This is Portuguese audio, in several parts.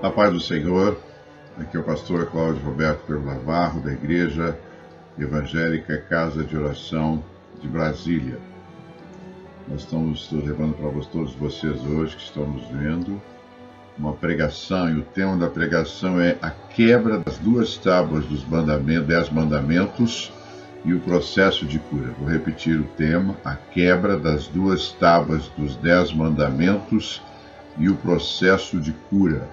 A paz do Senhor, aqui é o pastor Cláudio Roberto Pedro Navarro, da Igreja Evangélica Casa de Oração de Brasília. Nós estamos levando para todos vocês hoje que estão nos vendo uma pregação, e o tema da pregação é a quebra das duas tábuas dos 10 mandamentos e o processo de cura. Vou repetir o tema: a quebra das duas tábuas dos 10 mandamentos e o processo de cura.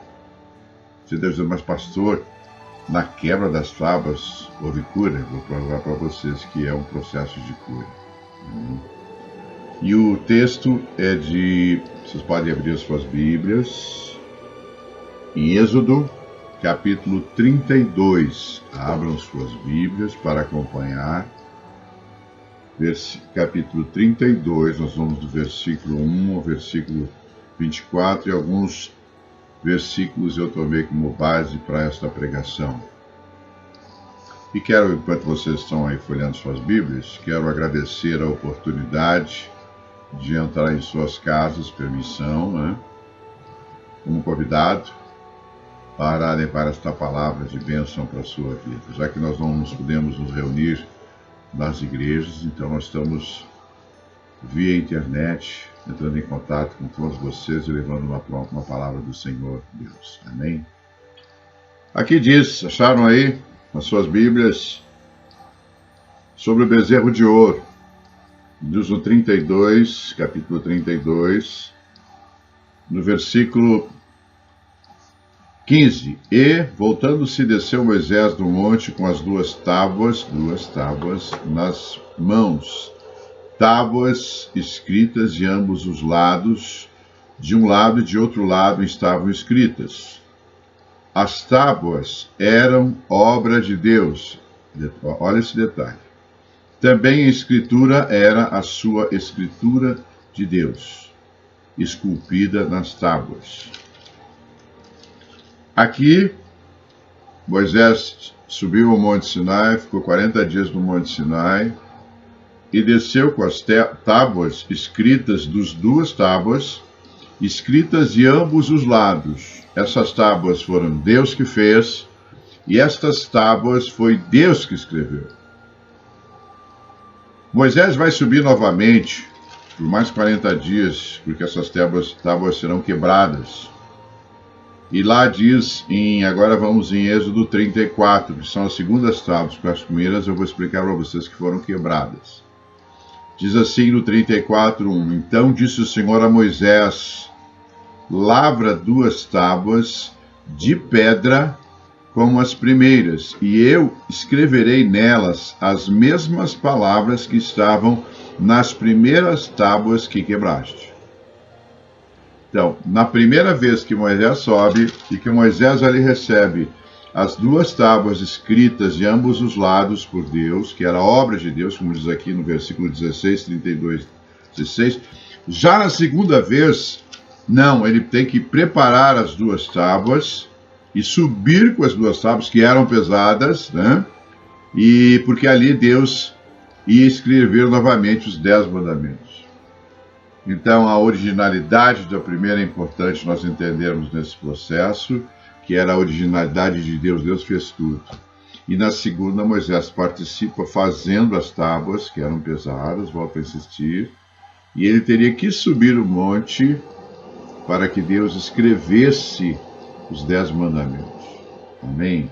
Você deve dizer, mas pastor, na quebra das tábuas houve cura? Vou provar para vocês que é um processo de cura. E o texto é vocês podem abrir as suas Bíblias, em Êxodo, capítulo 32. Abram suas Bíblias para acompanhar. Capítulo 32, nós vamos do versículo 1 ao versículo 24, e alguns versículos eu tomei como base para esta pregação. E quero, enquanto vocês estão aí folheando suas Bíblias, quero agradecer a oportunidade de entrar em suas casas, permissão, como convidado, para levar esta palavra de bênção para a sua vida. Já que nós não podemos nos reunir nas igrejas, então nós estamos via internet, entrando em contato com todos vocês e levando uma palavra do Senhor Deus. Amém? Aqui diz, acharam aí nas suas Bíblias, sobre o bezerro de ouro. Diz no 32, capítulo 32, no versículo 15. E, voltando-se, desceu Moisés do monte com as duas tábuas nas mãos, tábuas escritas de ambos os lados, de um lado e de outro lado estavam escritas. As tábuas eram obra de Deus. Olha esse detalhe. Também a escritura era a sua escritura de Deus, esculpida nas tábuas. Aqui, Moisés subiu ao Monte Sinai, ficou 40 dias no Monte Sinai, e desceu com as tábuas escritas dos duas tábuas, escritas de ambos os lados. Essas tábuas foram Deus que fez, e estas tábuas foi Deus que escreveu. Moisés vai subir novamente por mais 40 dias, porque essas tábuas serão quebradas. E lá diz, agora vamos em Êxodo 34, que são as segundas tábuas, porque as primeiras eu vou explicar para vocês que foram quebradas. Diz assim no 34:1, então disse o Senhor a Moisés, lavra 2 tábuas de pedra como as primeiras, e eu escreverei nelas as mesmas palavras que estavam nas primeiras tábuas que quebraste. Então, na primeira vez que Moisés sobe, e que Moisés ali recebe as 2 tábuas escritas de ambos os lados por Deus, que era obra de Deus, como diz aqui no versículo 16, 32, 16. Já na segunda vez, não, ele tem que preparar as 2 tábuas e subir com as 2 tábuas, que eram pesadas, e porque ali Deus ia escrever novamente os 10 mandamentos. Então, a originalidade da primeira é importante nós entendermos nesse processo, que era a originalidade de Deus. Deus fez tudo. E na segunda, Moisés participa fazendo as tábuas, que eram pesadas, volto a insistir, e ele teria que subir o monte para que Deus escrevesse os 10 mandamentos. Amém?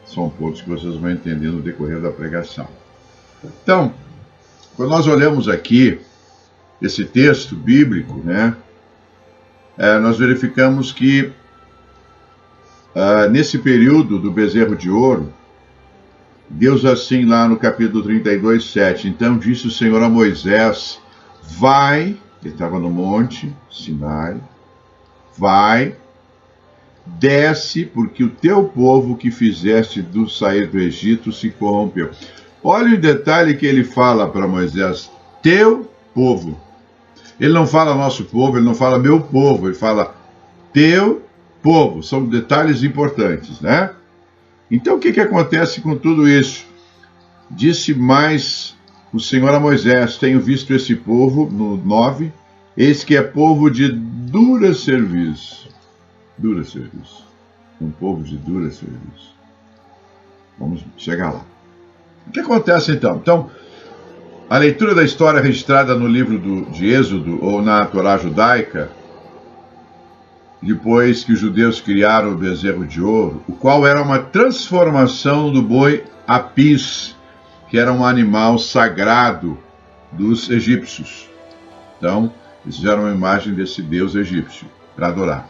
São pontos que vocês vão entender no decorrer da pregação. Então, quando nós olhamos aqui esse texto bíblico, nós verificamos que nesse período do bezerro de ouro, Deus assim lá no capítulo 32, 7, então disse o Senhor a Moisés, vai, ele estava no monte Sinai, vai, desce, porque o teu povo que fizeste do sair do Egito se corrompeu. Olha o detalhe que ele fala para Moisés, teu povo. Ele não fala nosso povo, ele não fala meu povo, ele fala teu povo. São detalhes importantes, Então o que acontece com tudo isso? Disse mais o Senhor a Moisés, tenho visto esse povo, no 9, eis que é povo de dura serviço. Dura serviço. um povo de dura serviço. Vamos chegar lá. O que acontece então? Então, a leitura da história registrada no livro de Êxodo, ou na Torá judaica, depois que os judeus criaram o bezerro de ouro, o qual era uma transformação do boi Apis, que era um animal sagrado dos egípcios. Então, eles fizeram uma imagem desse deus egípcio para adorar.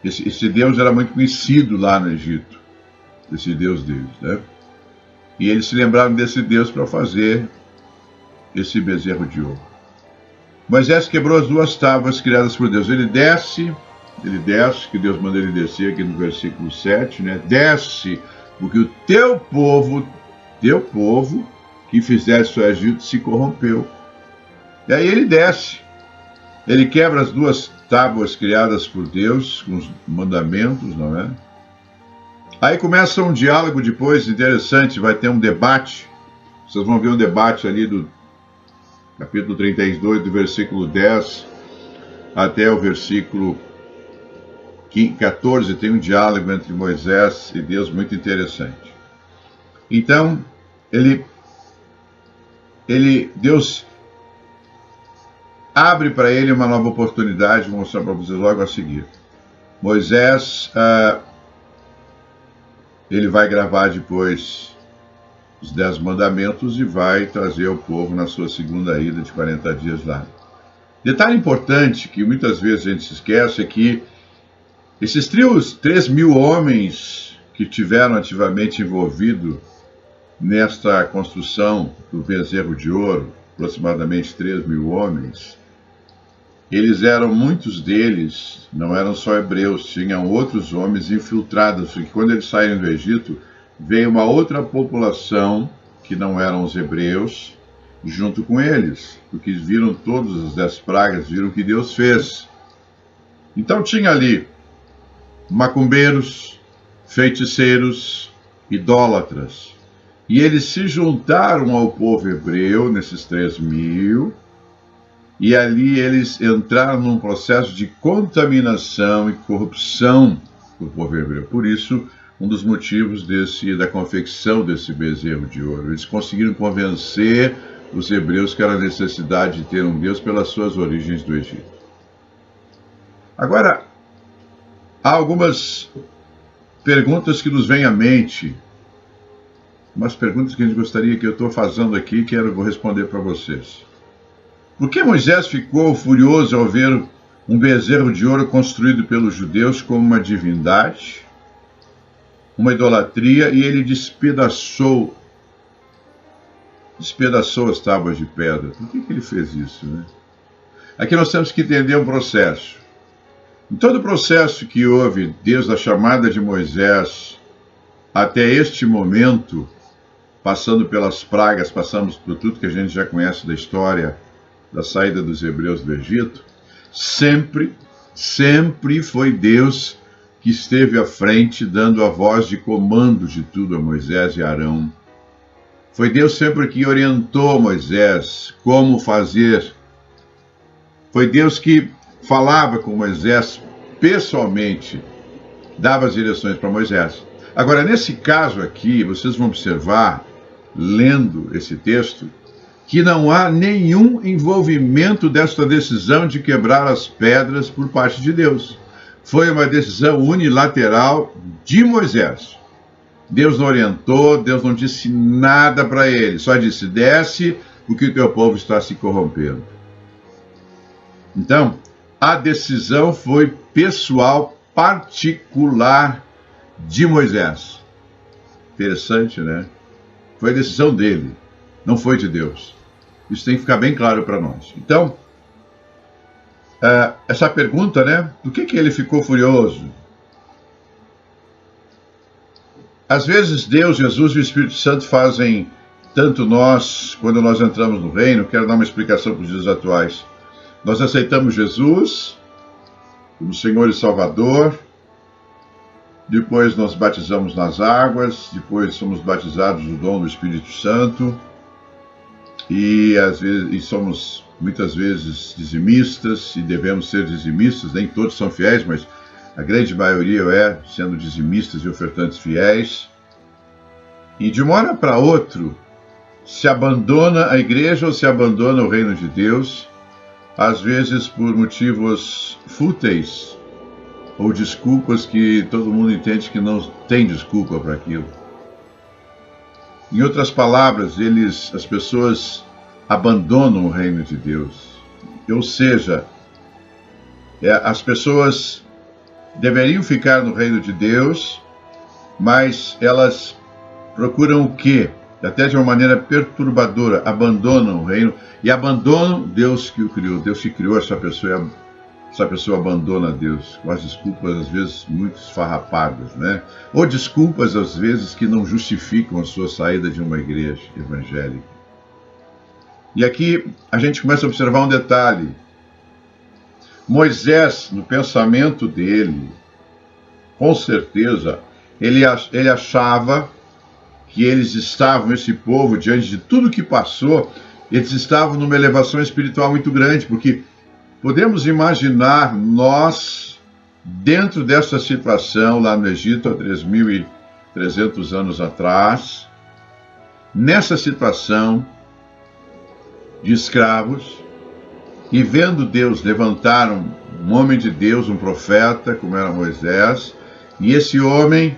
Esse deus era muito conhecido lá no Egito, esse deus deles, né? E eles se lembraram desse deus para fazer esse bezerro de ouro. Moisés quebrou as 2 tábuas criadas por Deus. Ele desce, que Deus manda ele descer aqui no versículo 7, né? Desce, porque o teu povo que fizeste o Egito se corrompeu. E aí ele desce. Ele quebra as 2 tábuas criadas por Deus, com os mandamentos, não é? Aí começa um diálogo depois interessante, vai ter um debate. Vocês vão ver um debate ali do capítulo 32, do versículo 10 até o versículo 14, tem um diálogo entre Moisés e Deus muito interessante. Então, Deus abre para ele uma nova oportunidade, vou mostrar para vocês logo a seguir. Moisés, ele vai gravar depois os 10 mandamentos e vai trazer o povo na sua segunda ida de 40 dias lá. Detalhe importante que muitas vezes a gente se esquece é que esses 3.000 homens que tiveram ativamente envolvido nesta construção do bezerro de ouro, aproximadamente 3.000 homens, muitos deles não eram só hebreus, tinham outros homens infiltrados, porque quando eles saíram do Egito, veio uma outra população que não eram os hebreus junto com eles, porque viram todas as 10 pragas, viram o que Deus fez. Então tinha ali macumbeiros, feiticeiros, idólatras, e eles se juntaram ao povo hebreu, nesses 3.000, e ali eles entraram num processo de contaminação e corrupção do povo hebreu. Por isso, um dos motivos da confecção desse bezerro de ouro. Eles conseguiram convencer os hebreus que era a necessidade de ter um Deus pelas suas origens do Egito. Agora, há algumas perguntas que nos vêm à mente, umas perguntas que a gente gostaria que eu estou fazendo aqui, que eu vou responder para vocês. Por que Moisés ficou furioso ao ver um bezerro de ouro construído pelos judeus como uma divindade, uma idolatria, e ele despedaçou as tábuas de pedra? Por que ele fez isso, né? Aqui nós temos que entender um processo. Em todo o processo que houve, desde a chamada de Moisés até este momento, passando pelas pragas, passamos por tudo que a gente já conhece da história da saída dos hebreus do Egito, sempre foi Deus que esteve à frente, dando a voz de comando de tudo a Moisés e Arão. Foi Deus sempre que orientou Moisés como fazer. Foi Deus que falava com Moisés pessoalmente, dava as direções para Moisés. Agora, nesse caso aqui, vocês vão observar, lendo esse texto, que não há nenhum envolvimento desta decisão de quebrar as pedras por parte de Deus. Foi uma decisão unilateral de Moisés. Deus não orientou, Deus não disse nada para ele, só disse: desce, porque o teu povo está se corrompendo. Então, a decisão foi pessoal, particular de Moisés. Interessante, né? Foi a decisão dele, não foi de Deus. Isso tem que ficar bem claro para nós. Então, essa pergunta, né? Por que ele ficou furioso? Às vezes Deus, Jesus e o Espírito Santo fazem tanto nós, quando nós entramos no reino. Quero dar uma explicação para os dias atuais. Nós aceitamos Jesus como Senhor e Salvador, depois nós batizamos nas águas, depois somos batizados no dom do Espírito Santo, e às vezes somos muitas vezes dizimistas, e devemos ser dizimistas, nem todos são fiéis, mas a grande maioria é, sendo dizimistas e ofertantes fiéis. E de uma hora para outra, se abandona a igreja ou se abandona o reino de Deus, às vezes por motivos fúteis ou desculpas que todo mundo entende que não tem desculpa para aquilo. Em outras palavras, as pessoas abandonam o reino de Deus. Ou seja, as pessoas deveriam ficar no reino de Deus, mas elas procuram o quê? Até de uma maneira perturbadora, abandonam o reino e abandonam Deus que o criou. Deus que criou essa pessoa abandona Deus, com as desculpas às vezes muito esfarrapadas, né? Ou desculpas às vezes que não justificam a sua saída de uma igreja evangélica. E aqui a gente começa a observar um detalhe. Moisés, no pensamento dele, com certeza, ele achava que eles estavam, esse povo, diante de tudo que passou, eles estavam numa elevação espiritual muito grande, porque podemos imaginar nós, dentro dessa situação lá no Egito, há 3.300 anos atrás, nessa situação de escravos, e vendo Deus levantar um homem de Deus, um profeta, como era Moisés, e esse homem,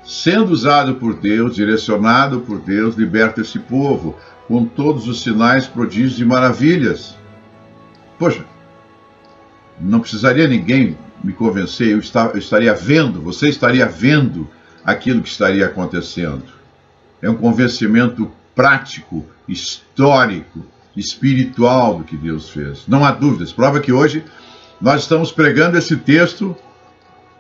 sendo usado por Deus, direcionado por Deus, liberta esse povo, com todos os sinais, prodígios e maravilhas. Poxa, não precisaria ninguém me convencer, eu estaria vendo, você estaria vendo aquilo que estaria acontecendo. É um convencimento prático, histórico, espiritual do que Deus fez. Não há dúvidas. Prova que hoje nós estamos pregando esse texto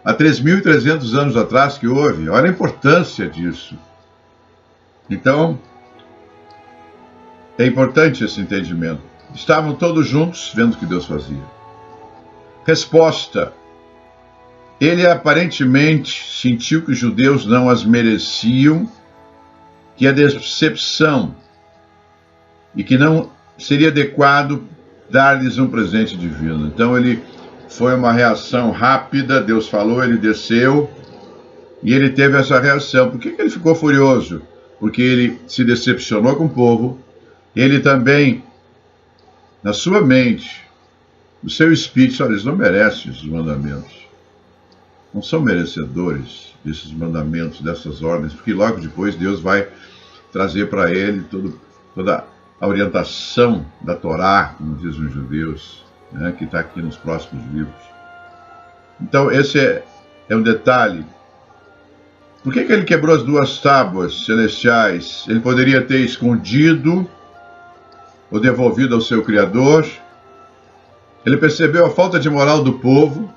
há 3.300 anos atrás que houve. Olha a importância disso. Então, é importante esse entendimento. Estavam todos juntos vendo o que Deus fazia. Resposta. Ele aparentemente sentiu que os judeus não as mereciam, que a decepção e que não seria adequado dar-lhes um presente divino. Então foi uma reação rápida, Deus falou, ele desceu e ele teve essa reação. Por que ele ficou furioso? Porque ele se decepcionou com o povo, ele também, na sua mente, no seu espírito, olha, eles não merecem esses mandamentos. Não são merecedores desses mandamentos, dessas ordens, porque logo depois Deus vai trazer para ele toda a orientação da Torá, como dizem os judeus, né, que está aqui nos próximos livros. Então, esse é um detalhe. Por que ele quebrou as duas tábuas celestiais? Ele poderia ter escondido ou devolvido ao seu Criador. Ele percebeu a falta de moral do povo.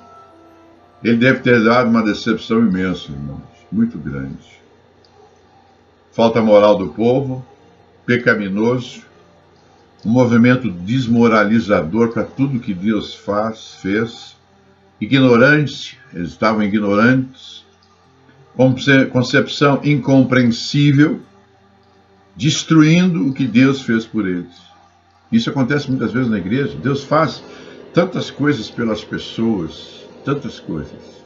Ele deve ter dado uma decepção imensa, irmãos, muito grande. Falta moral do povo, pecaminoso, um movimento desmoralizador para tudo que Deus fez, ignorante, eles estavam ignorantes, concepção incompreensível, destruindo o que Deus fez por eles. Isso acontece muitas vezes na igreja. Deus faz tantas coisas pelas pessoas, tantas coisas.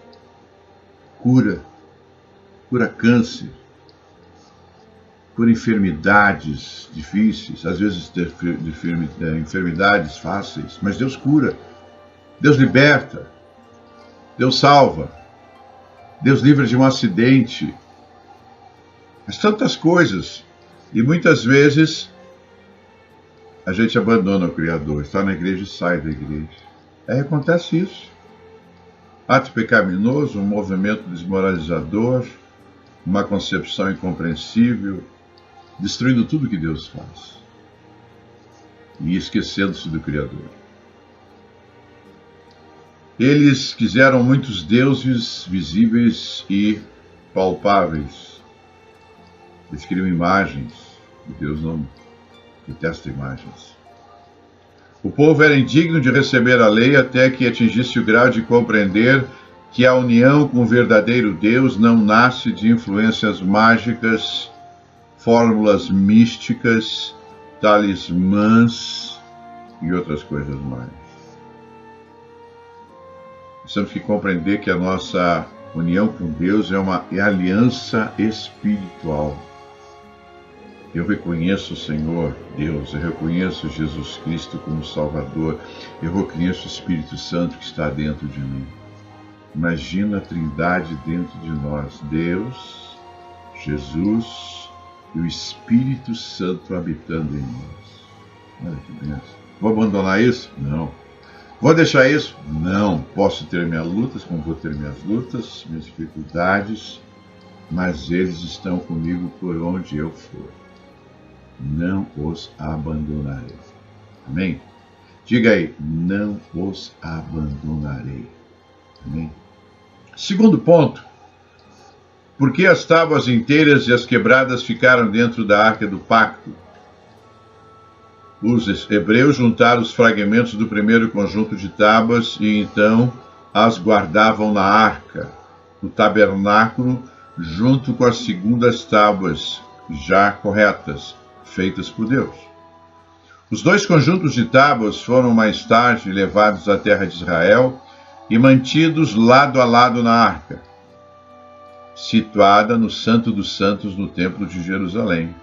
Cura câncer, cura enfermidades difíceis, às vezes enfermidades fáceis, mas Deus cura, Deus liberta, Deus salva, Deus livra de um acidente, mas tantas coisas, e muitas vezes a gente abandona o Criador, está na igreja e sai da igreja. Aí acontece isso. Ato pecaminoso, um movimento desmoralizador, uma concepção incompreensível, destruindo tudo que Deus faz e esquecendo-se do Criador. Eles quiseram muitos deuses visíveis e palpáveis. Eles queriam imagens, e Deus não detesta imagens. O povo era indigno de receber a lei até que atingisse o grau de compreender que a união com o verdadeiro Deus não nasce de influências mágicas, fórmulas místicas, talismãs e outras coisas mais. Nós temos que compreender que a nossa união com Deus é aliança espiritual. Eu reconheço o Senhor Deus, eu reconheço Jesus Cristo como Salvador, eu reconheço o Espírito Santo que está dentro de mim. Imagina a Trindade dentro de nós, Deus, Jesus e o Espírito Santo habitando em nós. Olha que bênção. Vou abandonar isso? Não. Vou deixar isso? Não. Posso ter minhas lutas, como vou ter minhas lutas, minhas dificuldades, mas eles estão comigo por onde eu for. Não os abandonarei. Amém? Diga aí, não os abandonarei. Amém? Segundo ponto, por que as tábuas inteiras e as quebradas ficaram dentro da arca do pacto? Os hebreus juntaram os fragmentos do primeiro conjunto de tábuas e então as guardavam na arca, no tabernáculo, junto com as segundas tábuas já corretas, feitas por Deus. Os dois conjuntos de tábuas foram mais tarde levados à terra de Israel e mantidos lado a lado na arca, situada no Santo dos Santos, no Templo de Jerusalém.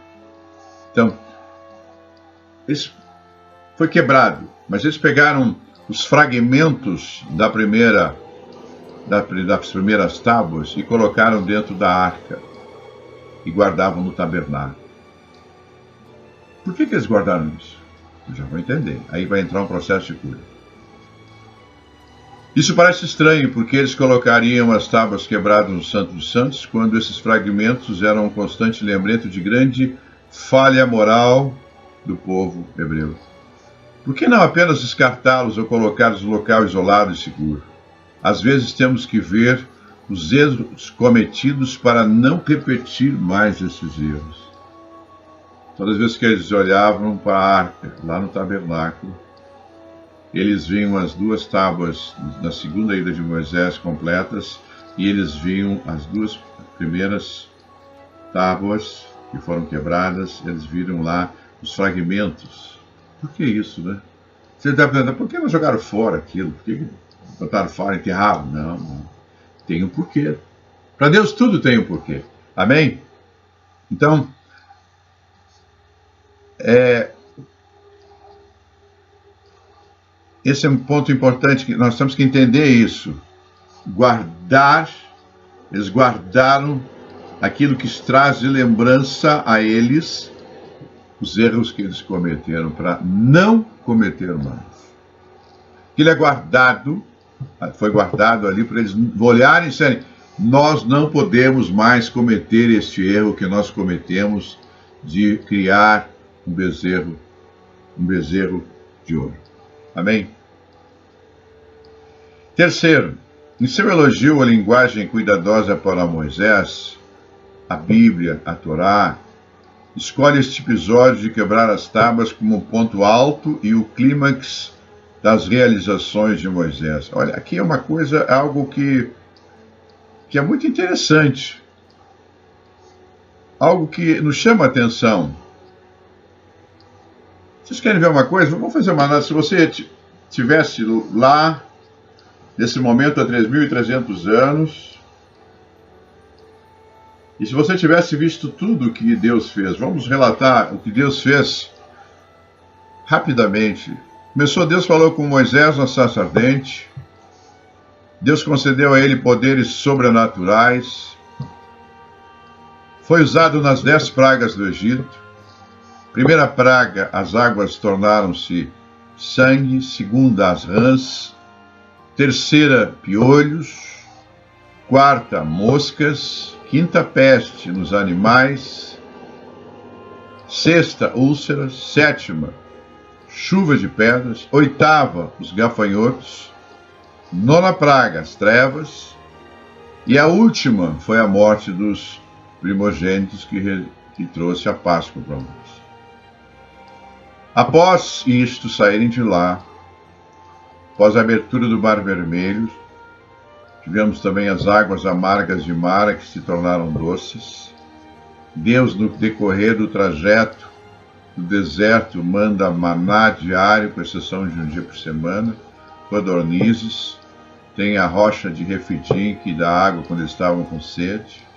Então, isso foi quebrado, mas eles pegaram os fragmentos das primeiras tábuas e colocaram dentro da arca e guardavam no tabernáculo. Por que eles guardaram isso? Eu já vou entender. Aí vai entrar um processo de cura. Isso parece estranho, porque eles colocariam as tábuas quebradas no Santo dos Santos quando esses fragmentos eram um constante lembrete de grande falha moral do povo hebreu. Por que não apenas descartá-los ou colocá-los no local isolado e seguro? Às vezes temos que ver os erros cometidos para não repetir mais esses erros. Todas as vezes que eles olhavam para a arca, lá no tabernáculo, eles viam as duas tábuas da segunda ida de Moisés completas e eles viam as duas primeiras tábuas que foram quebradas, eles viram lá os fragmentos. Por que isso, né? Você está perguntando, por que não jogaram fora aquilo? Por que botaram fora, enterraram? Não. Tem um porquê. Para Deus tudo tem um porquê. Amém? Então, esse é um ponto importante, que nós temos que entender isso. Eles guardaram aquilo que traz de lembrança a eles os erros que eles cometeram, para não cometer mais. Aquilo foi guardado ali para eles olharem e disserem, nós não podemos mais cometer este erro que nós cometemos de criar um bezerro de ouro. Amém? Terceiro, em seu elogio à linguagem cuidadosa para Moisés, a Bíblia, a Torá, escolhe este episódio de quebrar as tábuas como um ponto alto e o clímax das realizações de Moisés. Olha, aqui é uma coisa, algo que é muito interessante. Algo que nos chama a atenção. Vocês querem ver uma coisa? Vamos fazer uma análise. Se você estivesse lá, nesse momento há 3.300 anos, e se você tivesse visto tudo o que Deus fez, vamos relatar o que Deus fez rapidamente. Deus falou com Moisés na sarça ardente, Deus concedeu a ele poderes sobrenaturais, foi usado nas 10 pragas do Egito. Primeira praga, as águas tornaram-se sangue. Segunda, as rãs. Terceira, piolhos. Quarta, moscas. Quinta, peste nos animais. Sexta, úlceras. Sétima, chuva de pedras. Oitava, os gafanhotos. Nona praga, as trevas. E a última foi a morte dos primogênitos que trouxe a Páscoa para nós. Após isto saírem de lá, após a abertura do Mar Vermelho, tivemos também as águas amargas de Mara que se tornaram doces. Deus, no decorrer do trajeto, no deserto manda maná diário, com exceção de um dia por semana, codornizes, tem a rocha de Refidim que dá água quando eles estavam com sede.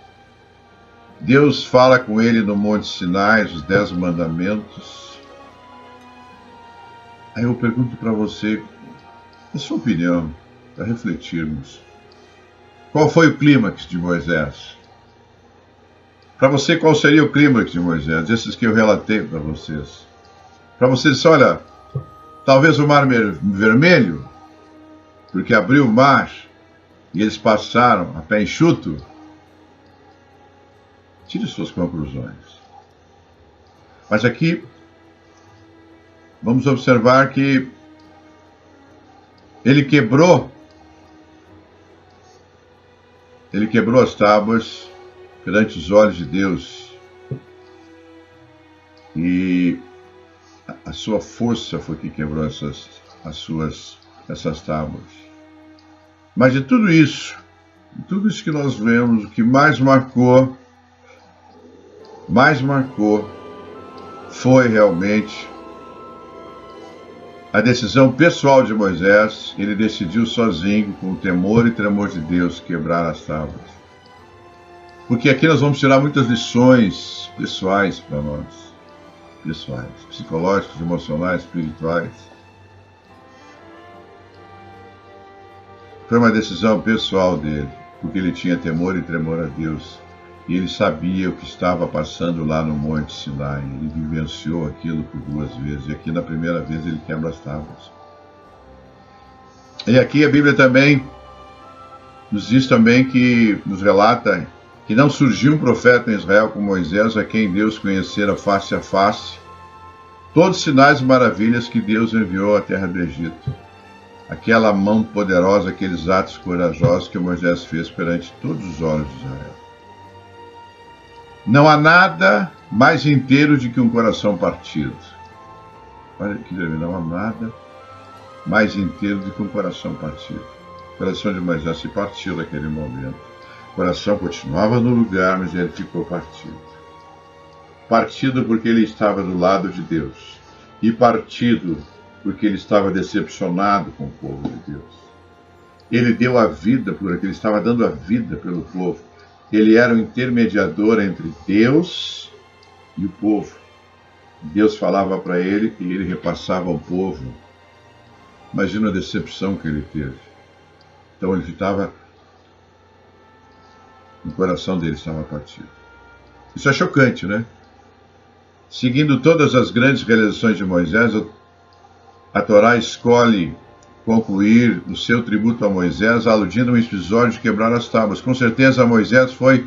Deus fala com ele no Monte Sinai, os 10 mandamentos. Aí eu pergunto para você, a sua opinião, para refletirmos. Qual foi o clímax de Moisés? Para você, qual seria o clímax de Moisés? Esses que eu relatei para vocês. Para vocês, olha, talvez o Mar Vermelho, porque abriu o mar e eles passaram a pé enxuto. Tire suas conclusões. Mas aqui, vamos observar que ele quebrou as tábuas perante os olhos de Deus. E a sua força foi que quebrou essas tábuas. Mas de tudo isso que nós vemos, o que mais marcou foi realmente a decisão pessoal de Moisés. Ele decidiu sozinho, com o temor e tremor de Deus, quebrar as tábuas. Porque aqui nós vamos tirar muitas lições pessoais para nós. Pessoais, psicológicas, emocionais, espirituais. Foi uma decisão pessoal dele, porque ele tinha temor e tremor a Deus. E ele sabia o que estava passando lá no Monte Sinai. Ele vivenciou aquilo por 2 vezes. E aqui na primeira vez ele quebra as tábuas. E aqui a Bíblia também nos diz também que, nos relata que não surgiu um profeta em Israel como Moisés, a quem Deus conhecera face a face. Todos os sinais e maravilhas que Deus enviou à terra do Egito. Aquela mão poderosa, aqueles atos corajosos que Moisés fez perante todos os olhos de Israel. Não há nada mais inteiro do que um coração partido. Olha que não há nada mais inteiro do que um coração partido. O coração de Moisés se partiu naquele momento. O coração continuava no lugar, mas ele ficou partido. Partido porque ele estava do lado de Deus. E partido porque ele estava decepcionado com o povo de Deus. Ele deu a vida por aquilo, ele estava dando a vida pelo povo. Ele era o intermediador entre Deus e o povo. Deus falava para ele e ele repassava ao povo. Imagina a decepção que ele teve. Então ele estava... O coração dele estava partido. Isso é chocante, né? Seguindo todas as grandes realizações de Moisés, a Torá escolhe concluir o seu tributo a Moisés, aludindo a um episódio de quebrar as tábuas. Com certeza Moisés foi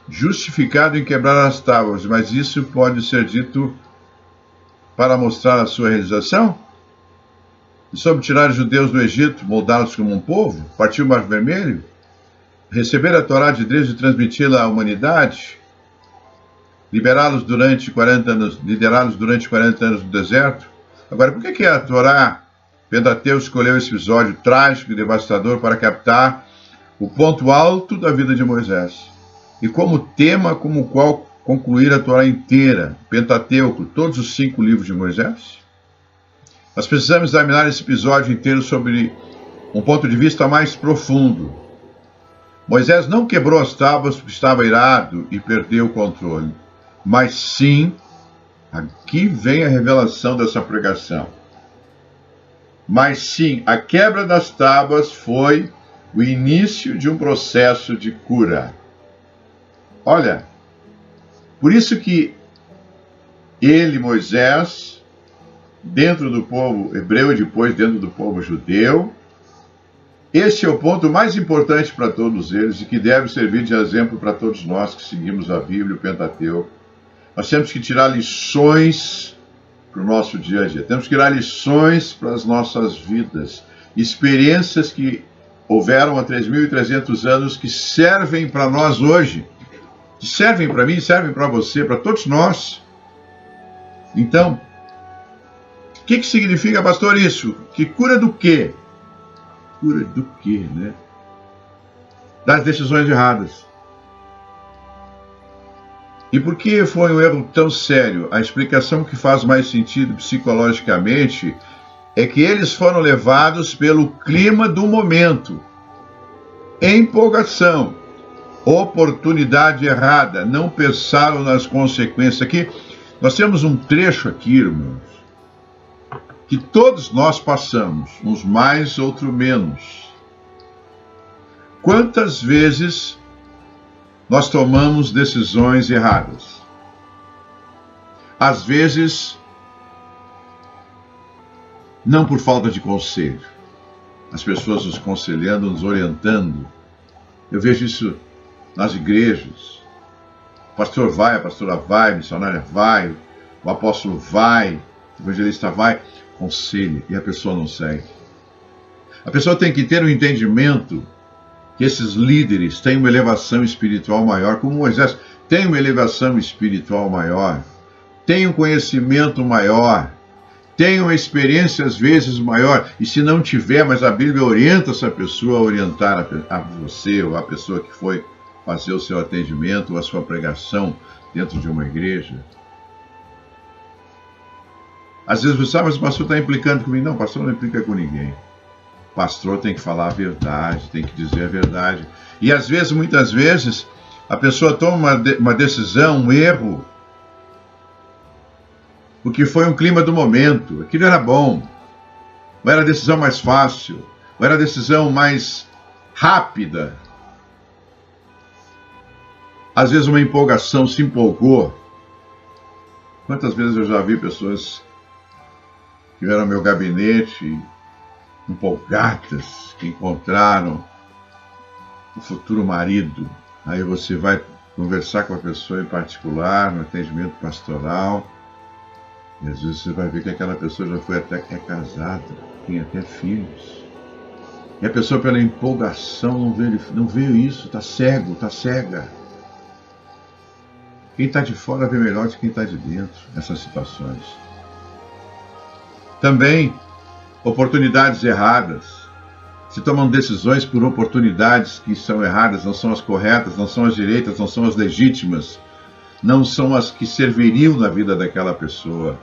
justificado em quebrar as tábuas, mas isso pode ser dito para mostrar a sua realização? E sobre tirar os judeus do Egito, moldá-los como um povo, partir o Mar Vermelho, receber a Torá de Deus e transmiti-la à humanidade, liderá-los durante 40 anos no deserto? Agora, por que a Torá Pentateuco escolheu esse episódio trágico e devastador para captar o ponto alto da vida de Moisés? E como tema como o qual concluir a Torá inteira, Pentateuco, todos os 5 livros de Moisés? Nós precisamos examinar esse episódio inteiro sob um ponto de vista mais profundo. Moisés não quebrou as tábuas porque estava irado e perdeu o controle, mas sim, aqui vem a revelação dessa pregação. Mas sim, a quebra das tábuas foi o início de um processo de cura. Olha, por isso que ele, Moisés, dentro do povo hebreu e depois dentro do povo judeu, esse é o ponto mais importante para todos eles e que deve servir de exemplo para todos nós que seguimos a Bíblia e o Pentateuco. Nós temos que tirar lições para o nosso dia a dia. Temos que tirar lições para as nossas vidas. Experiências que houveram há 3.300 anos que servem para nós hoje. Que servem para mim, servem para você, para todos nós. Então, o que significa, pastor, isso? Que cura do quê? Cura do quê, né? Das decisões erradas. E por que foi um erro tão sério? A explicação que faz mais sentido psicologicamente é que eles foram levados pelo clima do momento. Empolgação, oportunidade errada, não pensaram nas consequências. Aqui, nós temos um trecho aqui, irmãos, que todos nós passamos, uns mais, outros menos. Quantas vezes nós tomamos decisões erradas? Às vezes, não por falta de conselho. As pessoas nos conselhando, nos orientando. Eu vejo isso nas igrejas. O pastor vai, a pastora vai, a missionária vai, o apóstolo vai, o evangelista vai, conselha, e a pessoa não segue. A pessoa tem que ter um entendimento que esses líderes têm uma elevação espiritual maior, como Moisés tem uma elevação espiritual maior, tem um conhecimento maior, tem uma experiência às vezes maior, e se não tiver, mas a Bíblia orienta essa pessoa a orientar a você ou a pessoa que foi fazer o seu atendimento ou a sua pregação dentro de uma igreja. Às vezes você sabe, mas o pastor está implicando comigo. Não, o pastor não implica com ninguém. O pastor tem que falar a verdade, tem que dizer a verdade. E às vezes, muitas vezes, a pessoa toma uma decisão, um erro, porque foi um clima do momento. Aquilo era bom. Ou era a decisão mais fácil, ou era a decisão mais rápida. Às vezes uma empolgação se empolgou. Quantas vezes eu já vi pessoas que vieram ao meu gabinete empolgadas, que encontraram o futuro marido. Aí você vai conversar com a pessoa em particular, no atendimento pastoral, e às vezes você vai ver que aquela pessoa já foi até que é casada, tem até filhos. E a pessoa, pela empolgação, não vê isso, está cego, está cega. Quem está de fora vê melhor do que quem está de dentro, nessas situações. Também, oportunidades erradas. Se tomam decisões por oportunidades que são erradas, não são as corretas, não são as direitas, não são as legítimas, não são as que serviriam na vida daquela pessoa.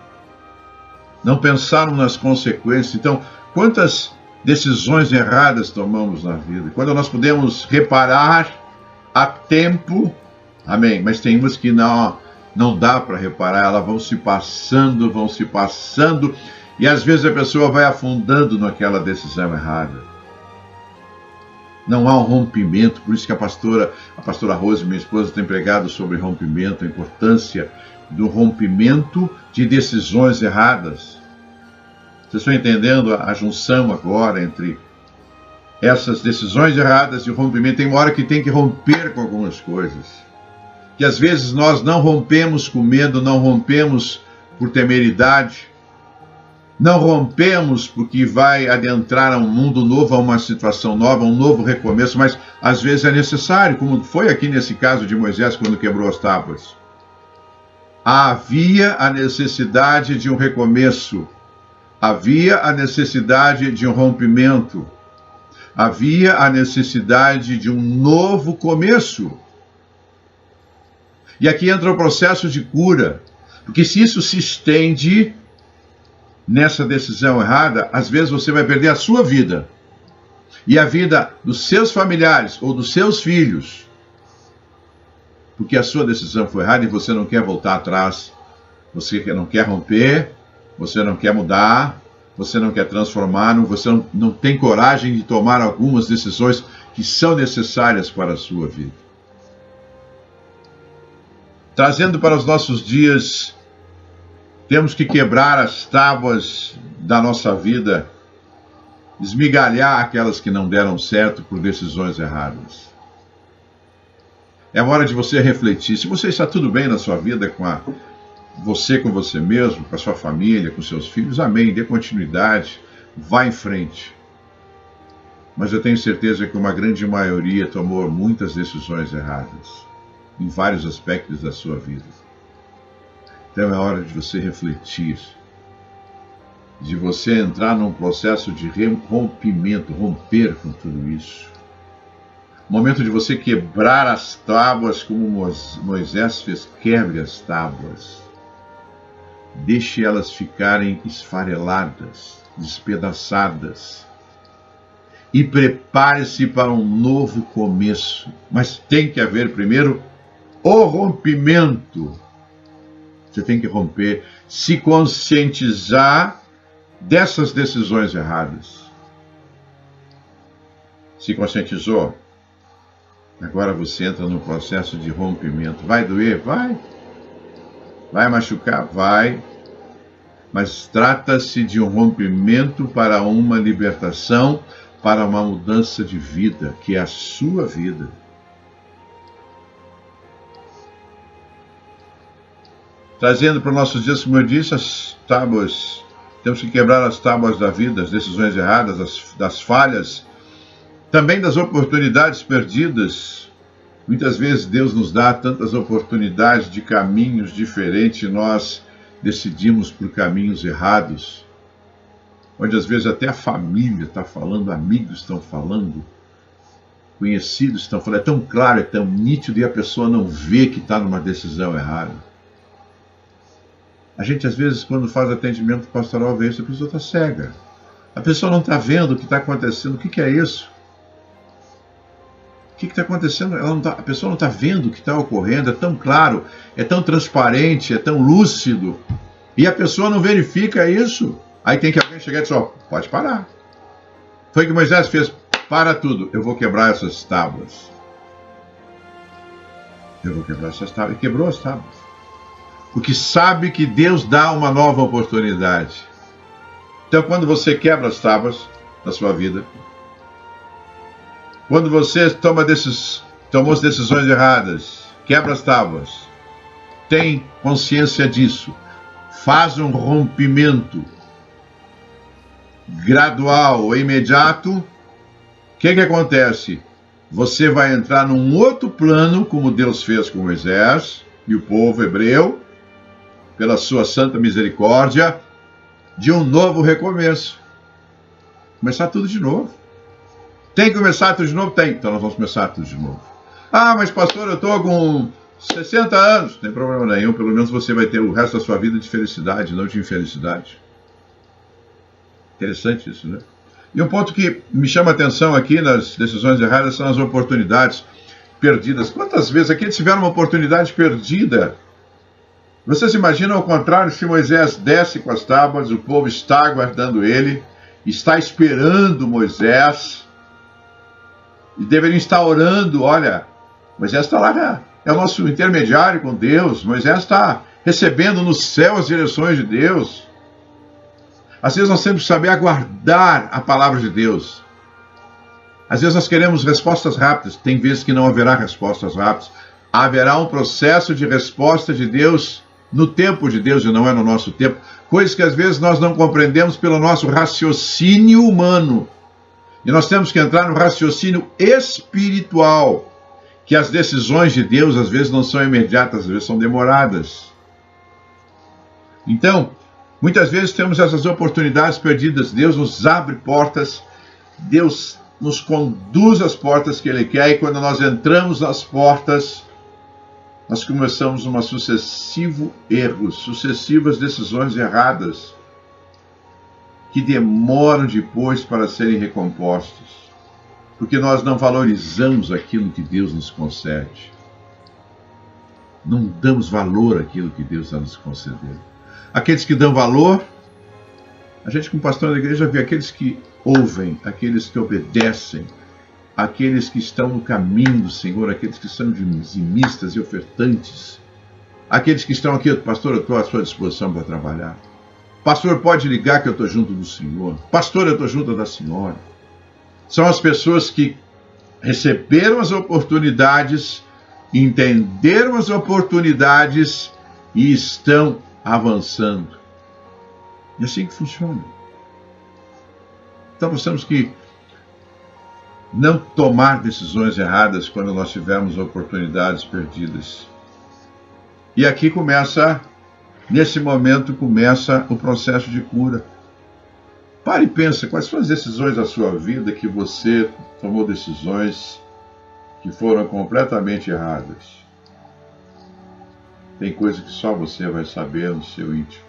Não pensaram nas consequências. Então, quantas decisões erradas tomamos na vida? Quando nós podemos reparar a tempo, amém, mas tem umas que não dá para reparar, elas vão se passando, e às vezes a pessoa vai afundando naquela decisão errada. Não há um rompimento, por isso que a pastora Rose, minha esposa, tem pregado sobre rompimento, a importância do rompimento de decisões erradas. Vocês estão entendendo a junção agora entre essas decisões erradas e o rompimento? Tem uma hora que tem que romper com algumas coisas. Que às vezes nós não rompemos com medo, não rompemos por temeridade, não rompemos porque vai adentrar a um mundo novo, a uma situação nova, a um novo recomeço, mas às vezes é necessário, como foi aqui nesse caso de Moisés quando quebrou as tábuas. Havia a necessidade de um recomeço, havia a necessidade de um rompimento, havia a necessidade de um novo começo. E aqui entra o processo de cura, porque se isso se estende nessa decisão errada, às vezes você vai perder a sua vida e a vida dos seus familiares ou dos seus filhos, porque a sua decisão foi errada e você não quer voltar atrás, você não quer romper, você não quer mudar, você não quer transformar, você não tem coragem de tomar algumas decisões que são necessárias para a sua vida. Trazendo para os nossos dias, temos que quebrar as tábuas da nossa vida, esmigalhar aquelas que não deram certo por decisões erradas. É hora de você refletir. Se você está tudo bem na sua vida com você mesmo, com a sua família, com seus filhos, amém, dê continuidade, vá em frente. Mas eu tenho certeza que uma grande maioria tomou muitas decisões erradas, em vários aspectos da sua vida. Então é hora de você refletir, de você entrar num processo de rompimento, romper com tudo isso. Momento de você quebrar as tábuas, como Moisés fez. Quebre as tábuas. Deixe elas ficarem esfareladas, despedaçadas. E prepare-se para um novo começo. Mas tem que haver primeiro o rompimento. Você tem que romper, se conscientizar dessas decisões erradas. Se conscientizou? Agora você entra no processo de rompimento. Vai doer? Vai. Vai machucar? Vai. Mas trata-se de um rompimento para uma libertação, para uma mudança de vida, que é a sua vida. Trazendo para os nossos dias, como eu disse, as tábuas. Temos que quebrar as tábuas da vida, as decisões erradas, das falhas, também das oportunidades perdidas. Muitas vezes Deus nos dá tantas oportunidades de caminhos diferentes e nós decidimos por caminhos errados. Onde às vezes até a família está falando, amigos estão falando, conhecidos estão falando. É tão claro, é tão nítido e a pessoa não vê que está numa decisão errada. A gente às vezes quando faz atendimento pastoral vê isso, a pessoa está cega. A pessoa não está vendo o que está acontecendo. O que é isso? O que está acontecendo? A pessoa não está vendo o que está ocorrendo, é tão claro, é tão transparente, é tão lúcido, e a pessoa não verifica isso. Aí tem que alguém chegar e dizer, pode parar. Foi o que Moisés fez, para tudo, eu vou quebrar essas tábuas. Eu vou quebrar essas tábuas, e quebrou as tábuas. Porque sabe que Deus dá uma nova oportunidade. Então quando você quebra as tábuas da sua vida, quando você tomou as decisões erradas, quebra as tábuas, tem consciência disso, faz um rompimento gradual ou imediato, o que acontece? Você vai entrar num outro plano, como Deus fez com Moisés e o povo hebreu, pela sua santa misericórdia, de um novo recomeço. Começar tudo de novo. Tem que começar tudo de novo? Tem. Então nós vamos começar tudo de novo. Ah, mas pastor, eu estou com 60 anos. Não tem problema nenhum. Pelo menos você vai ter o resto da sua vida de felicidade, não de infelicidade. Interessante isso, né? E um ponto que me chama a atenção aqui nas decisões erradas são as oportunidades perdidas. Quantas vezes aqui eles tiveram uma oportunidade perdida? Vocês imaginam ao contrário, se Moisés desce com as tábuas, o povo está aguardando ele, está esperando Moisés, e deveriam estar orando. Olha, Moisés está lá, é o nosso intermediário com Deus. Moisés está recebendo no céu as direções de Deus. Às vezes nós temos que saber aguardar a palavra de Deus. Às vezes nós queremos respostas rápidas. Tem vezes que não haverá respostas rápidas. Haverá um processo de resposta de Deus no tempo de Deus e não é no nosso tempo. Coisas que às vezes nós não compreendemos pelo nosso raciocínio humano. E nós temos que entrar no raciocínio espiritual, que as decisões de Deus às vezes não são imediatas, às vezes são demoradas. Então, muitas vezes temos essas oportunidades perdidas. Deus nos abre portas, Deus nos conduz às portas que Ele quer, e quando nós entramos nas portas, nós começamos uma sucessivo erros, sucessivas decisões erradas, que demoram depois para serem recompostos, porque nós não valorizamos aquilo que Deus nos concede. Não damos valor àquilo que Deus está nos concedendo. Aqueles que dão valor, a gente como pastor da igreja vê aqueles que ouvem, aqueles que obedecem, aqueles que estão no caminho do Senhor, aqueles que são dizimistas e ofertantes, aqueles que estão aqui, pastor, eu estou à sua disposição para trabalhar. Pastor, pode ligar que eu estou junto do Senhor. Pastor, eu estou junto da senhora. São as pessoas que receberam as oportunidades, entenderam as oportunidades e estão avançando. É assim que funciona. Então nós temos que não tomar decisões erradas quando nós tivermos oportunidades perdidas. E aqui nesse momento começa o processo de cura. Pare e pensa, quais são as decisões da sua vida que você tomou decisões que foram completamente erradas. Tem coisa que só você vai saber no seu íntimo.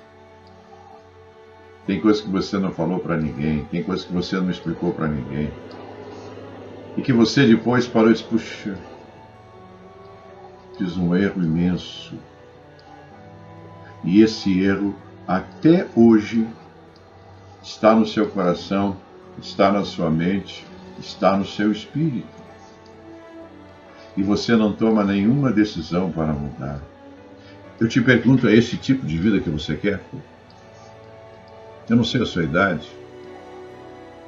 Tem coisa que você não falou para ninguém, tem coisa que você não explicou para ninguém. E que você depois parou e disse, puxa, fiz um erro imenso. E esse erro, até hoje, está no seu coração, está na sua mente, está no seu espírito. E você não toma nenhuma decisão para mudar. Eu te pergunto, é esse tipo de vida que você quer? Eu não sei a sua idade,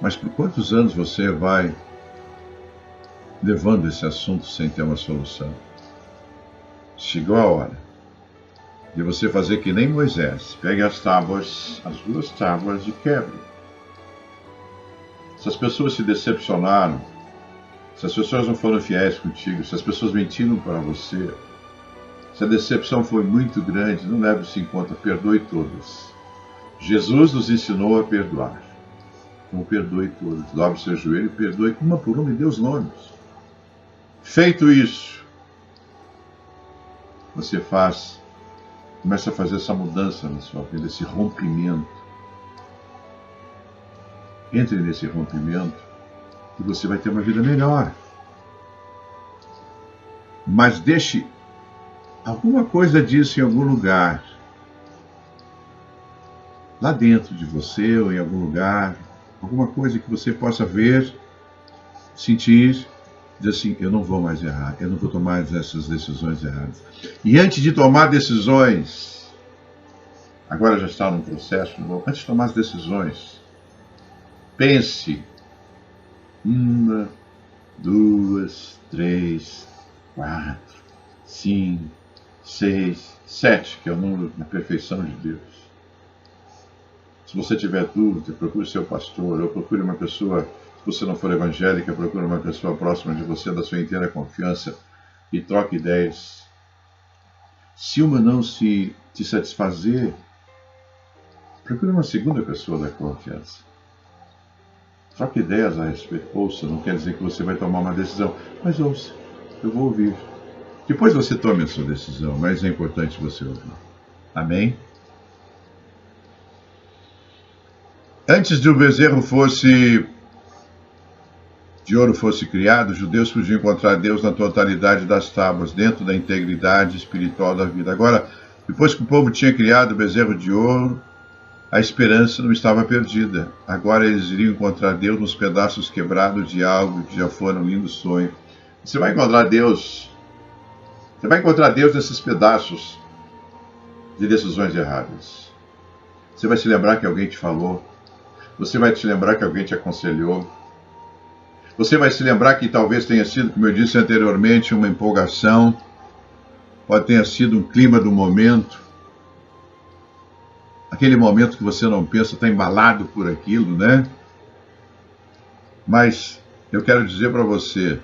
mas por quantos anos você vai levando esse assunto sem ter uma solução? Chegou a hora de você fazer que nem Moisés. Pegue as tábuas, as 2 tábuas, e quebre. Se as pessoas se decepcionaram, se as pessoas não foram fiéis contigo, se as pessoas mentiram para você, se a decepção foi muito grande, não leve isso em conta, perdoe todas. Jesus nos ensinou a perdoar. Então perdoe todas. Dobre seu joelho e perdoe uma por uma e dê os nomes. Feito isso, você começa a fazer essa mudança na sua vida, esse rompimento. Entre nesse rompimento e você vai ter uma vida melhor. Mas deixe alguma coisa disso em algum lugar. Lá dentro de você ou em algum lugar. Alguma coisa que você possa ver, sentir, dizer assim, eu não vou mais errar, eu não vou tomar essas decisões erradas. E antes de tomar decisões, agora já está num processo, antes de tomar as decisões, pense, 1, 2, 3, 4, 5, 6, 7, que é o número da perfeição de Deus. Se você tiver dúvida, procure seu pastor, ou procure uma pessoa, se você não for evangélica, procure uma pessoa próxima de você, da sua inteira confiança, e troque ideias. Se uma não te satisfazer, procure uma segunda pessoa da confiança. Troque ideias a respeito. Ouça, não quer dizer que você vai tomar uma decisão, mas ouça, eu vou ouvir. Depois você tome a sua decisão, mas é importante você ouvir. Amém? Antes de o bezerro de ouro fosse criado, os judeus podiam encontrar Deus na totalidade das tábuas, dentro da integridade espiritual da vida. Agora, depois que o povo tinha criado o bezerro de ouro, a esperança não estava perdida. Agora eles iriam encontrar Deus nos pedaços quebrados de algo que já foram um lindo sonho. Você vai encontrar Deus nesses pedaços de decisões erradas. Você vai se lembrar que alguém te falou. Você vai se lembrar que alguém te aconselhou. Você vai se lembrar que talvez tenha sido, como eu disse anteriormente, uma empolgação. Pode ter sido um clima do momento. Aquele momento que você não pensa, está embalado por aquilo, né? Mas eu quero dizer para você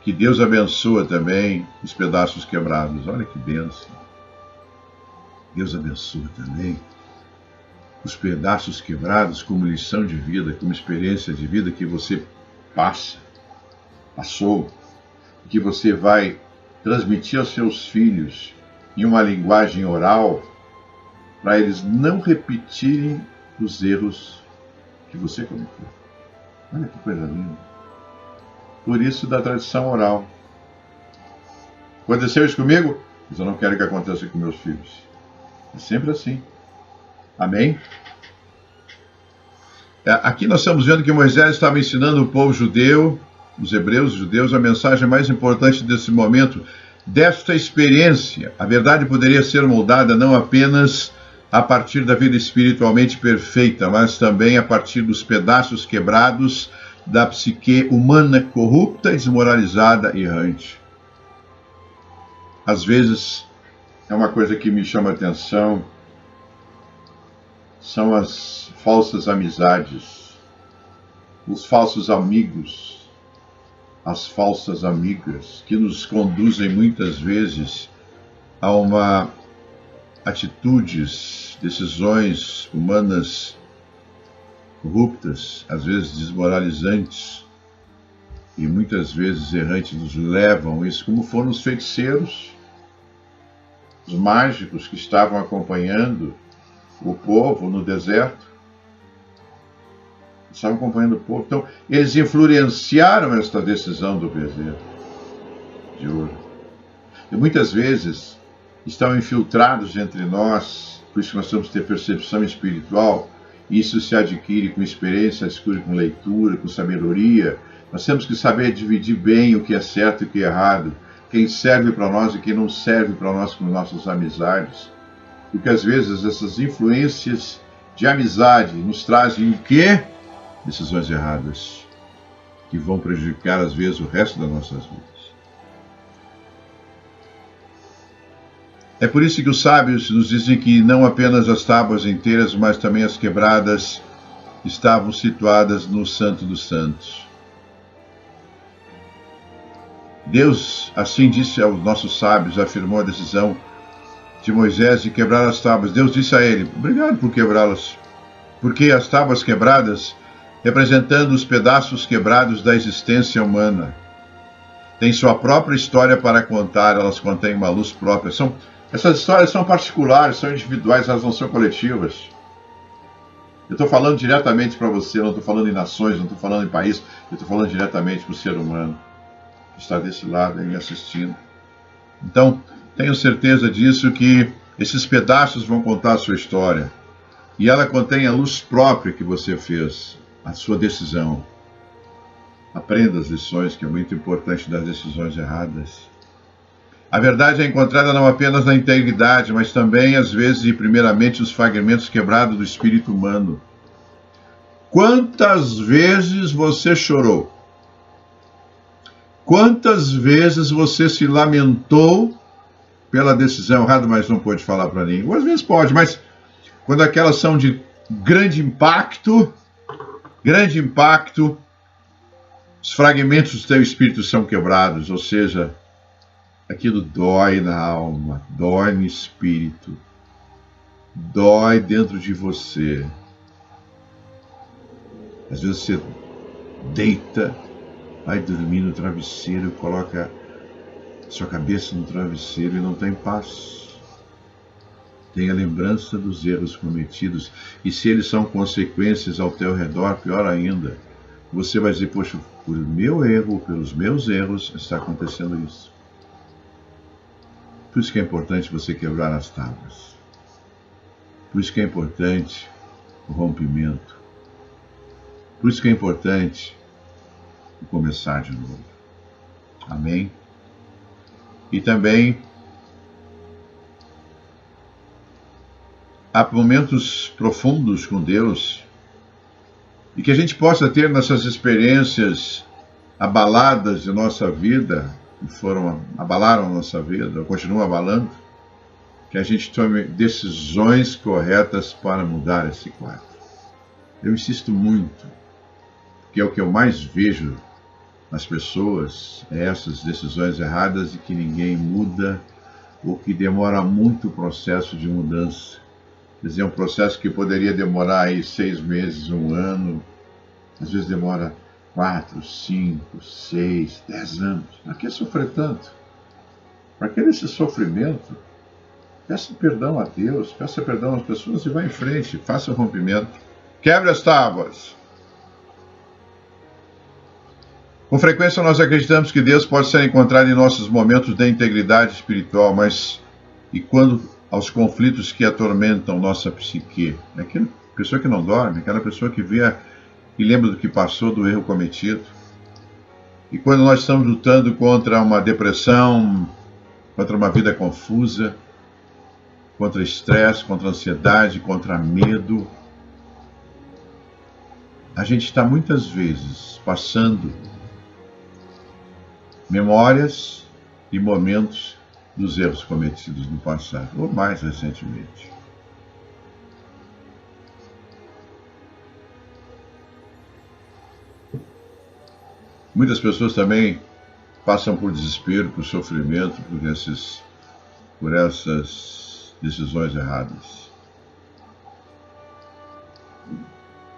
que Deus abençoa também os pedaços quebrados. Olha que bênção. Deus abençoa também os pedaços quebrados como lição de vida, como experiência de vida que você passou, que você vai transmitir aos seus filhos em uma linguagem oral, para eles não repetirem os erros que você cometeu. Olha que coisa linda. Por isso da tradição oral. Aconteceu isso comigo? Mas eu não quero que aconteça com meus filhos. É sempre assim. Amém? Aqui nós estamos vendo que Moisés estava ensinando o povo judeu, os hebreus, os judeus, a mensagem mais importante desse momento, desta experiência. A verdade poderia ser moldada não apenas a partir da vida espiritualmente perfeita, mas também a partir dos pedaços quebrados da psique humana corrupta, desmoralizada e errante. Às vezes, é uma coisa que me chama a atenção, são as falsas amizades, os falsos amigos, as falsas amigas, que nos conduzem muitas vezes a uma atitudes, decisões humanas corruptas, às vezes desmoralizantes, e muitas vezes errantes nos levam isso, como foram os feiticeiros, os mágicos que estavam acompanhando o povo no deserto. Estavam acompanhando o povo. Então, eles influenciaram esta decisão do bezerro de ouro. E muitas vezes estão infiltrados entre nós, por isso que nós temos que ter percepção espiritual. Isso se adquire com experiência, se adquire com leitura, com sabedoria. Nós temos que saber dividir bem o que é certo e o que é errado, quem serve para nós e quem não serve para nós com nossas amizades. Porque às vezes essas influências de amizade nos trazem o quê? Decisões erradas, que vão prejudicar às vezes o resto das nossas vidas. É por isso que os sábios nos dizem que não apenas as tábuas inteiras, mas também as quebradas estavam situadas no Santo dos Santos. Deus, assim disse aos nossos sábios, afirmou a decisão de Moisés de quebrar as tábuas. Deus disse a ele: obrigado por quebrá-las, porque as tábuas quebradas, representando os pedaços quebrados da existência humana, têm sua própria história para contar, elas contêm uma luz própria. Essas histórias são particulares, são individuais, elas não são coletivas. Eu estou falando diretamente para você, não estou falando em nações, não estou falando em país, eu estou falando diretamente para o ser humano que está desse lado aí assistindo. Então, tenho certeza disso, que esses pedaços vão contar a sua história. E ela contém a luz própria que você fez, a sua decisão. Aprenda as lições, que é muito importante das decisões erradas. A verdade é encontrada não apenas na integridade, mas também, às vezes e primeiramente, nos fragmentos quebrados do espírito humano. Quantas vezes você chorou? Quantas vezes você se lamentou pela decisão errada, mas não pôde falar para ninguém? Ou às vezes pode, mas quando aquelas são de grande impacto, os fragmentos do teu espírito são quebrados, ou seja, aquilo dói na alma, dói no espírito, dói dentro de você. Às vezes você deita, vai dormir no travesseiro, coloca sua cabeça no travesseiro e não tem paz. Tem a lembrança dos erros cometidos, e se eles são consequências ao teu redor, pior ainda, você vai dizer: poxa, por meu erro, pelos meus erros, está acontecendo isso. Por isso que é importante você quebrar as tábuas. Por isso que é importante o rompimento. Por isso que é importante o começar de novo. Amém? E também há momentos profundos com Deus, e que a gente possa ter nessas experiências abaladas de nossa vida, abalaram a nossa vida, ou continuam abalando, que a gente tome decisões corretas para mudar esse quadro. Eu insisto muito, porque é o que eu mais vejo nas pessoas, é essas decisões erradas e que ninguém muda, ou que demora muito o processo de mudança. Quer dizer, um processo que poderia demorar aí 6 meses, 1 ano, às vezes demora 4, 5, 6, 10 anos. Para que sofrer tanto? Para que esse sofrimento? Peça perdão a Deus, peça perdão às pessoas e vá em frente, faça o rompimento. Quebre as tábuas. Com frequência nós acreditamos que Deus pode ser encontrado em nossos momentos de integridade espiritual, mas e quando aos conflitos que atormentam nossa psique? É aquela pessoa que não dorme, aquela pessoa que vê e lembra do que passou, do erro cometido. E quando nós estamos lutando contra uma depressão, contra uma vida confusa, contra estresse, contra ansiedade, contra medo, a gente está muitas vezes passando memórias e momentos dos erros cometidos no passado, ou mais recentemente. Muitas pessoas também passam por desespero, por sofrimento, por essas decisões erradas.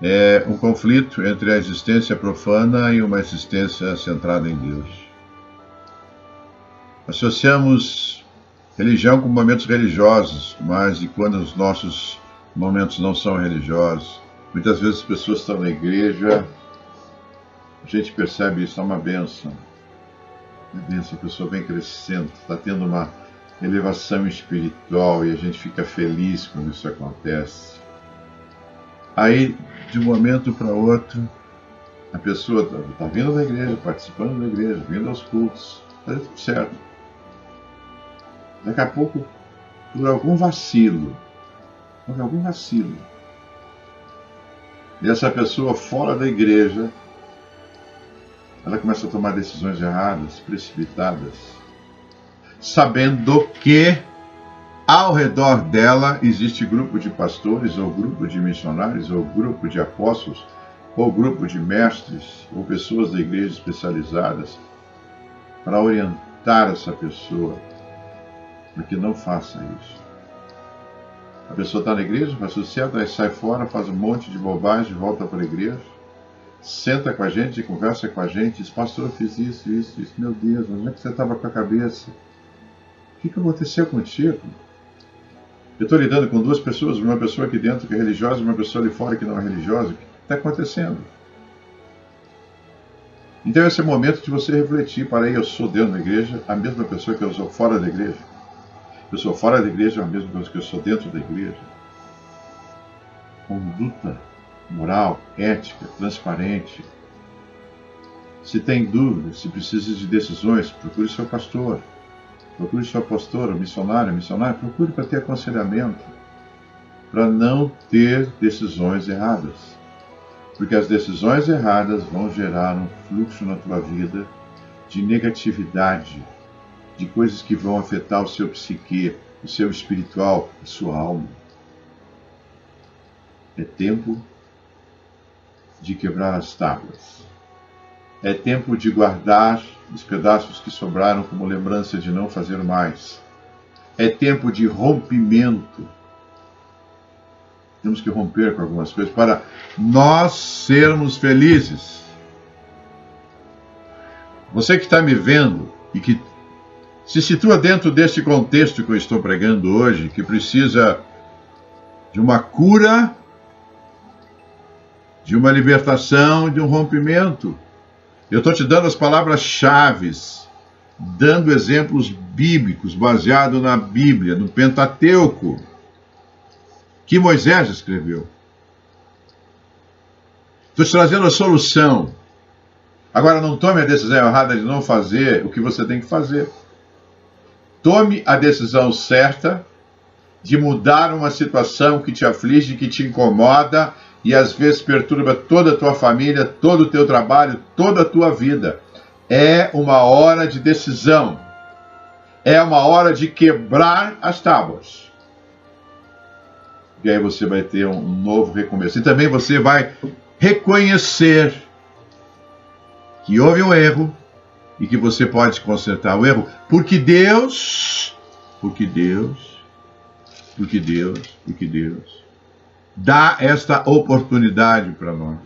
é um conflito entre a existência profana e uma existência centrada em Deus. Associamos religião com momentos religiosos, mas e quando os nossos momentos não são religiosos? Muitas vezes as pessoas estão na igreja, a gente percebe isso, é uma bênção. Uma bênção, a pessoa vem crescendo, está tendo uma elevação espiritual e a gente fica feliz quando isso acontece. Aí, de um momento para outro, a pessoa está vindo da igreja, participando da igreja, vindo aos cultos, está tudo certo. Daqui a pouco, por algum vacilo, e essa pessoa fora da igreja, ela começa a tomar decisões erradas, precipitadas, sabendo que ao redor dela existe grupo de pastores, ou grupo de missionários, ou grupo de apóstolos, ou grupo de mestres, ou pessoas da igreja especializadas para orientar essa pessoa para que não faça isso. A pessoa está na igreja, faz tudo certo, aí sai fora, faz um monte de bobagem, volta para a igreja, senta com a gente, conversa com a gente, diz: pastor, eu fiz isso, meu Deus, onde é que você estava com a cabeça? O que aconteceu contigo? Eu estou lidando com duas pessoas, uma pessoa aqui dentro que é religiosa e uma pessoa ali fora que não é religiosa. O que está acontecendo? Então esse é o momento de você refletir. Para aí, eu sou dentro da igreja a mesma pessoa que eu sou fora da igreja. Eu sou fora da igreja a mesma pessoa que eu sou dentro da igreja. Conduta moral, ética, transparente. Se tem dúvidas, se precisa de decisões, procure seu pastor. Procure sua pastora, missionário, procure para ter aconselhamento, para não ter decisões erradas. Porque as decisões erradas vão gerar um fluxo na tua vida de negatividade, de coisas que vão afetar o seu psique, o seu espiritual, a sua alma. É tempo de quebrar as tábuas. É tempo de guardar os pedaços que sobraram como lembrança de não fazer mais. É tempo de rompimento. Temos que romper com algumas coisas para nós sermos felizes. Você que está me vendo e que se situa dentro deste contexto que eu estou pregando hoje, que precisa de uma cura, de uma libertação, de um rompimento. Eu estou te dando as palavras-chave, dando exemplos bíblicos, baseados na Bíblia, no Pentateuco, que Moisés escreveu. Estou te trazendo a solução. Agora, não tome a decisão errada de não fazer o que você tem que fazer. Tome a decisão certa de mudar uma situação que te aflige, que te incomoda, e às vezes perturba toda a tua família, todo o teu trabalho, toda a tua vida. É uma hora de decisão. É uma hora de quebrar as tábuas. E aí você vai ter um novo recomeço. E também você vai reconhecer que houve um erro e que você pode consertar o erro. Porque Deus dá esta oportunidade para nós.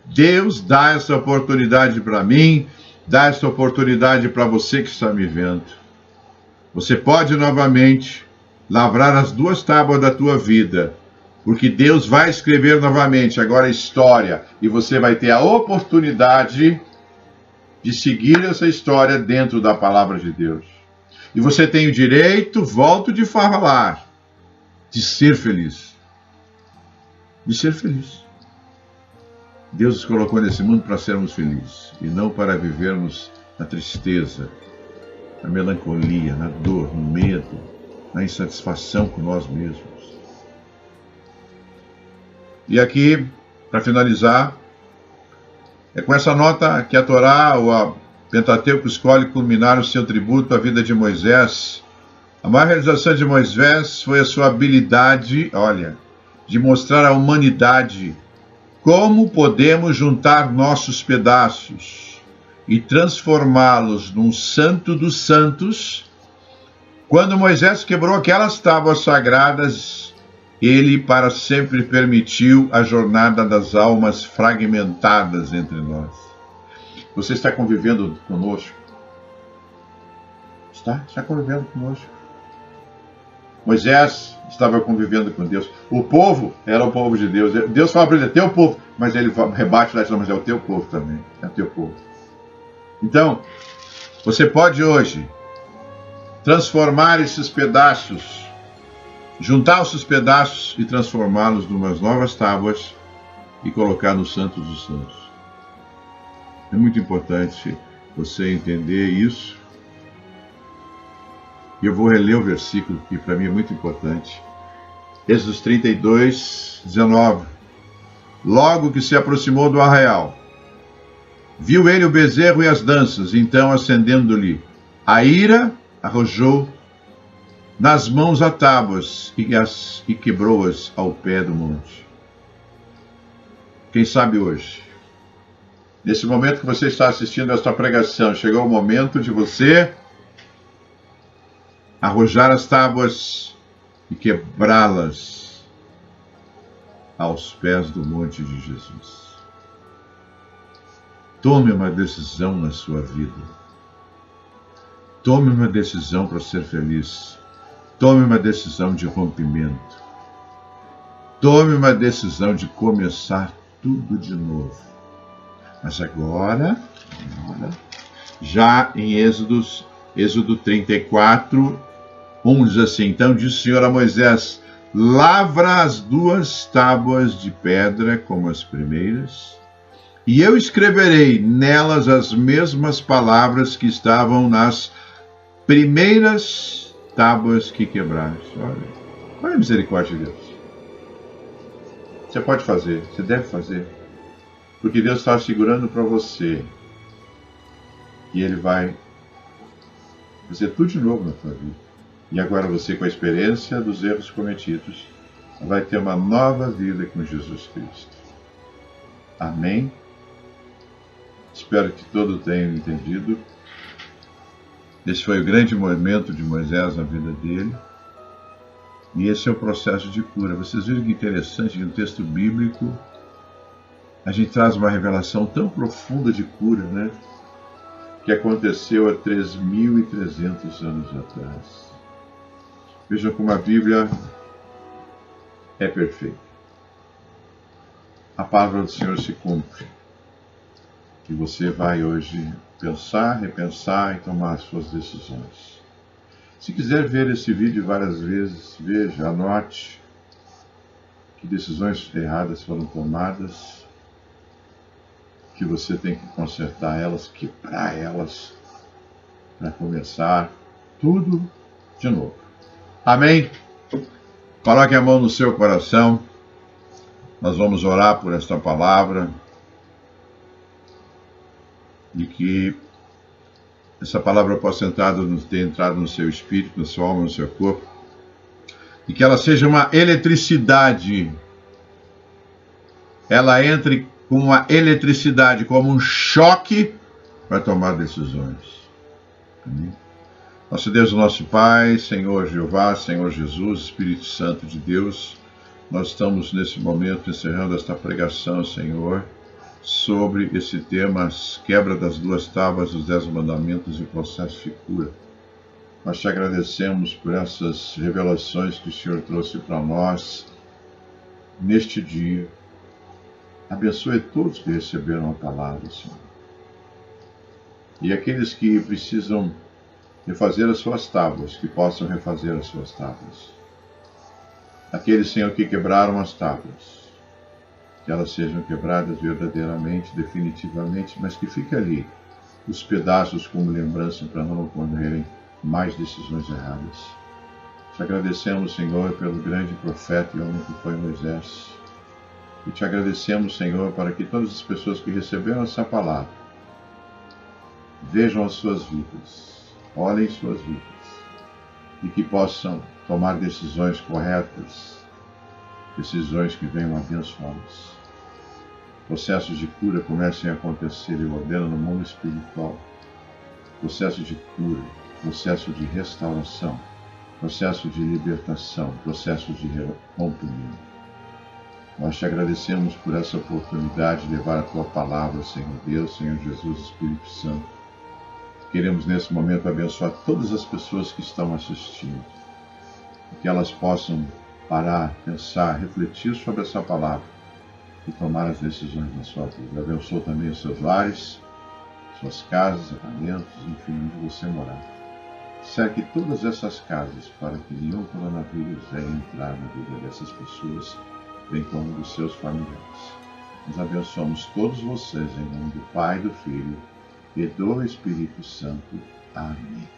Deus dá essa oportunidade para mim, dá essa oportunidade para você que está me vendo. Você pode novamente lavrar as duas tábuas da tua vida, porque Deus vai escrever novamente agora a história, e você vai ter a oportunidade de seguir essa história dentro da palavra de Deus. E você tem o direito, volto de falar, de ser feliz. De ser feliz. Deus nos colocou nesse mundo para sermos felizes, e não para vivermos na tristeza, na melancolia, na dor, no medo, na insatisfação com nós mesmos. E aqui, para finalizar, é com essa nota que a Torá, ou a Pentateuco, escolhe culminar o seu tributo à vida de Moisés. A maior realização de Moisés foi a sua habilidade, de mostrar à humanidade como podemos juntar nossos pedaços e transformá-los num santo dos santos. Quando Moisés quebrou aquelas tábuas sagradas, Ele para sempre permitiu a jornada das almas fragmentadas entre nós. Você está convivendo conosco? Está convivendo conosco. Moisés estava convivendo com Deus. O povo era o povo de Deus. Deus fala para ele, é teu povo. Mas ele rebate lá e diz, mas é o teu povo também. É o teu povo. Então, você pode hoje transformar esses pedaços, juntar esses pedaços e transformá-los em umas novas tábuas e colocar no Santo dos Santos. É muito importante você entender isso. E eu vou reler o versículo, que para mim é muito importante. Êxodo 32, 19. Logo que se aproximou do arraial, viu ele o bezerro e as danças, então acendendo-lhe a ira, arrojou nas mãos a tábuas e quebrou-as ao pé do monte. Quem sabe hoje, nesse momento que você está assistindo esta pregação, chegou o momento de você arrojar as tábuas e quebrá-las aos pés do monte de Jesus. Tome uma decisão na sua vida. Tome uma decisão para ser feliz. Tome uma decisão de rompimento. Tome uma decisão de começar tudo de novo. Mas agora já em Êxodo 34, 1 diz assim, então disse o Senhor a Moisés, lavra as 2 tábuas de pedra como as primeiras, e eu escreverei nelas as mesmas palavras que estavam nas primeiras tábuas que quebraste. Olha a misericórdia de Deus. Você pode fazer, você deve fazer, porque Deus está segurando para você, e Ele vai fazer tudo de novo na sua vida. E agora você, com a experiência dos erros cometidos, vai ter uma nova vida com Jesus Cristo. Amém? Espero que todos tenham entendido. Esse foi o grande momento de Moisés na vida dele. E esse é o processo de cura. Vocês viram que interessante, no texto bíblico, a gente traz uma revelação tão profunda de cura, né? Que aconteceu há 3.300 anos atrás. Vejam como a Bíblia é perfeita. A palavra do Senhor se cumpre. E você vai hoje pensar, repensar e tomar as suas decisões. Se quiser ver esse vídeo várias vezes, veja, anote que decisões erradas foram tomadas, que você tem que consertar elas, quebrar elas, para começar tudo de novo. Amém? Coloque a mão no seu coração. Nós vamos orar por esta palavra. E que essa palavra possa ter entrado no seu espírito, na sua alma, no seu corpo. E que ela seja uma eletricidade. Ela entre com uma eletricidade, como um choque, para tomar decisões. Amém? Nosso Deus, nosso Pai, Senhor Jeová, Senhor Jesus, Espírito Santo de Deus, nós estamos nesse momento encerrando esta pregação, Senhor, sobre esse tema, quebra das 2 tábuas dos 10 mandamentos e o processo de cura. Nós te agradecemos por essas revelações que o Senhor trouxe para nós neste dia. Abençoe todos que receberam a palavra, Senhor. E aqueles que precisam refazer as suas tábuas, que possam refazer as suas tábuas. Aqueles, Senhor, que quebraram as tábuas, que elas sejam quebradas verdadeiramente, definitivamente, mas que fique ali os pedaços como lembrança para não ocorrerem mais decisões erradas. Te agradecemos, Senhor, pelo grande profeta e homem que foi Moisés. E te agradecemos, Senhor, para que todas as pessoas que receberam essa palavra vejam as suas vidas, olhem suas vidas, e que possam tomar decisões corretas, decisões que venham abençoá-los. Processos de cura comecem a acontecer, eu ordeno no mundo espiritual. Processo de cura, processo de restauração processo de libertação, processo de rompimento. Nós te agradecemos por essa oportunidade de levar a tua palavra, Senhor Deus, Senhor Jesus, Espírito Santo. Queremos nesse momento abençoar todas as pessoas que estão assistindo, que elas possam parar, pensar, refletir sobre essa palavra e tomar as decisões na sua vida. Abençoa também os seus lares, suas casas, apartamentos, enfim, onde você morar. Cerque todas essas casas para que nenhum coronavírus venha entrar na vida dessas pessoas, bem como dos seus familiares. Nós abençoamos todos vocês em nome do Pai, do Filho e do Espírito Santo. Amém.